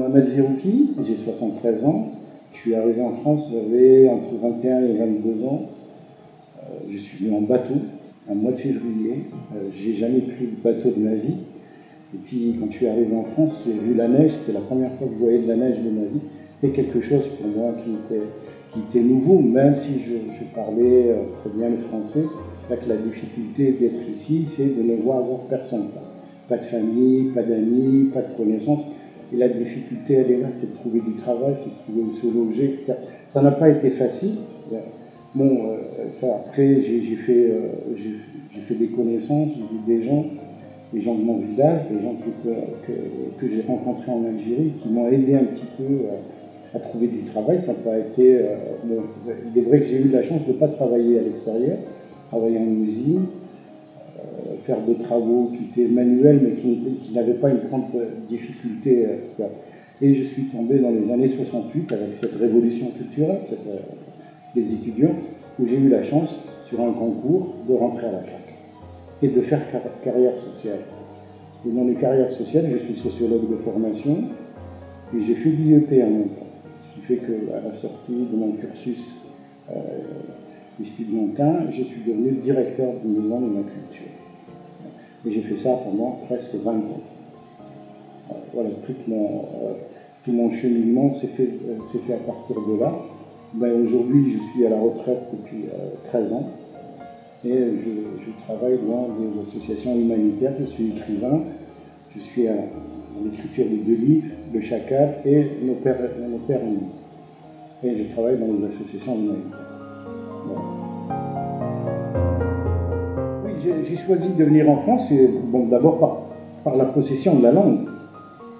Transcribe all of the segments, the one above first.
Mohamed Zerouki, j'ai 73 ans. Je suis arrivé en France, j'avais entre 21 et 22 ans. Je suis venu en bateau, un mois de février. J'ai jamais pris de bateau de ma vie. Et puis, quand je suis arrivé en France, j'ai vu la neige. C'était la première fois que je voyais de la neige de ma vie. C'était quelque chose pour moi qui était nouveau, même si je parlais très bien le français. Là, que la difficulté d'être ici, c'est de ne voir personne. Pas de famille, pas d'amis, pas de connaissances. Et la difficulté, elle est là, c'est de trouver du travail, c'est de trouver où se loger, etc. Ça n'a pas été facile. Bon, après, j'ai fait des connaissances, j'ai vu des gens de mon village, des gens que j'ai rencontrés en Algérie, qui m'ont aidé un petit peu à trouver du travail. Ça n'a pas été... bon, il est vrai que j'ai eu la chance de ne pas travailler à l'extérieur, travailler en usine, faire des travaux qui étaient manuels, mais qui n'avaient pas une grande difficulté. Et je suis tombé dans les années 68 avec cette révolution culturelle, des étudiants, où j'ai eu la chance, sur un concours, de rentrer à la fac et de faire carrière sociale. Et dans les carrières sociales, je suis sociologue de formation et j'ai fait l'IEP en même temps. Ce qui fait qu'à la sortie de mon cursus estudiantin, je suis devenu directeur de maison de ma culture. Et j'ai fait ça pendant presque 20 ans. Voilà, tout mon cheminement s'est fait à partir de là. Ben, aujourd'hui, je suis à la retraite depuis 13 ans et je travaille dans des associations humanitaires. Je suis écrivain, je suis à l'écriture de 2 livres, Le Chacal et Nos Pères Unis. Et je travaille dans les associations humanitaires. Voilà. Oui, j'ai choisi de venir en France, bon, d'abord par la possession de la langue.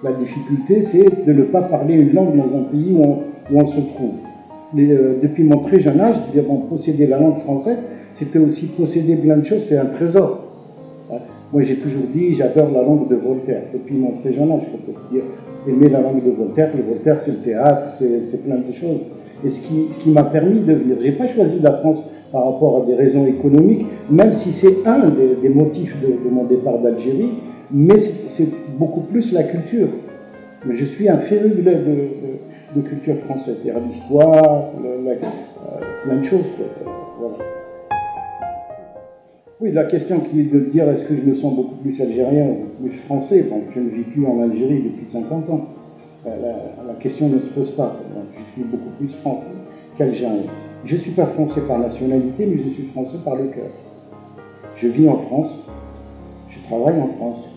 La difficulté, c'est de ne pas parler une langue dans un pays où on se trouve. Depuis mon très jeune âge, posséder la langue française, c'était aussi posséder plein de choses, c'est un trésor. Moi, j'ai toujours dit, j'adore la langue de Voltaire. Depuis mon très jeune âge, je peux dire, aimer la langue de Voltaire. Le Voltaire, c'est le théâtre, c'est plein de choses. Et ce qui m'a permis de venir, j'ai pas choisi la France par rapport à des raisons économiques, même si c'est un des motifs de mon départ d'Algérie, mais c'est beaucoup plus la culture. Mais je suis un féru de culture française, c'est-à-dire l'histoire, plein de choses. Voilà. Oui, la question qui est de dire est-ce que je me sens beaucoup plus algérien ou plus français, bon, je ne vis plus en Algérie depuis 50 ans. La question ne se pose pas. Je suis beaucoup plus français qu'algérien. Je ne suis pas français par nationalité, mais je suis français par le cœur. Je vis en France, je travaille en France.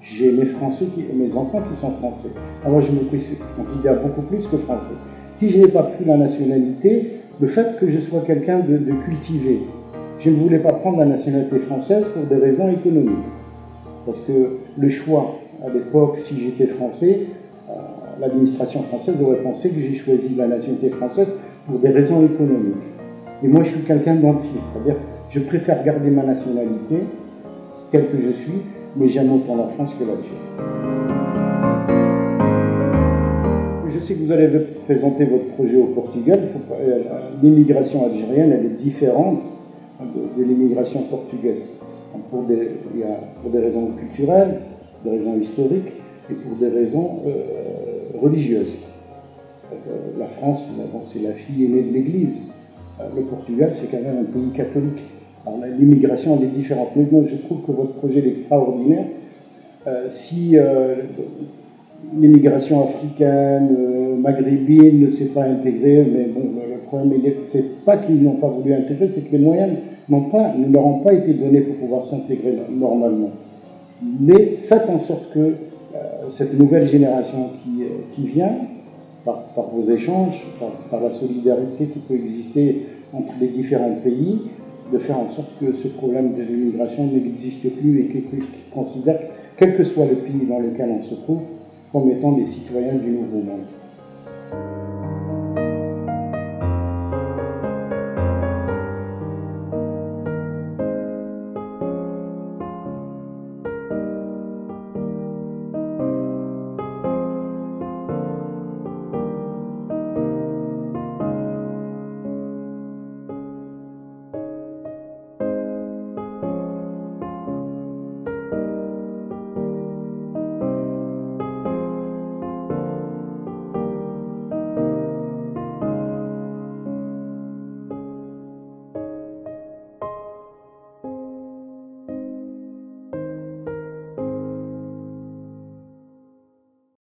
J'ai mes enfants qui sont français. Alors je me considère beaucoup plus que français. Si je n'ai pas pris la nationalité, le fait que je sois quelqu'un de cultivé, je ne voulais pas prendre la nationalité française pour des raisons économiques. Parce que le choix, à l'époque, si j'étais français, l'administration française aurait pensé que j'ai choisi la nationalité française pour des raisons économiques. Et moi, je suis quelqu'un d'entier, c'est-à-dire je préfère garder ma nationalité, telle que je suis, mais j'aime autant la France que l'Algérie. Je sais que vous allez présenter votre projet au Portugal. L'immigration algérienne, elle est différente de l'immigration portugaise. Pour des raisons culturelles, des raisons historiques et pour des raisons religieuses. La France, c'est la fille aînée de l'Église. Le Portugal, c'est quand même un pays catholique. L'immigration, elle est différente. Mais bon, je trouve que votre projet est extraordinaire. Si l'immigration africaine, maghrébine ne s'est pas intégrée, mais bon, le problème, c'est pas qu'ils n'ont pas voulu intégrer, c'est que les moyens ne leur ont pas été donnés pour pouvoir s'intégrer normalement. Mais faites en sorte que cette nouvelle génération qui vient, par vos échanges, par la solidarité qui peut exister entre les différents pays, de faire en sorte que ce problème de l'immigration n'existe plus et qu'ils considèrent, quel que soit le pays dans lequel on se trouve, comme étant des citoyens du nouveau monde.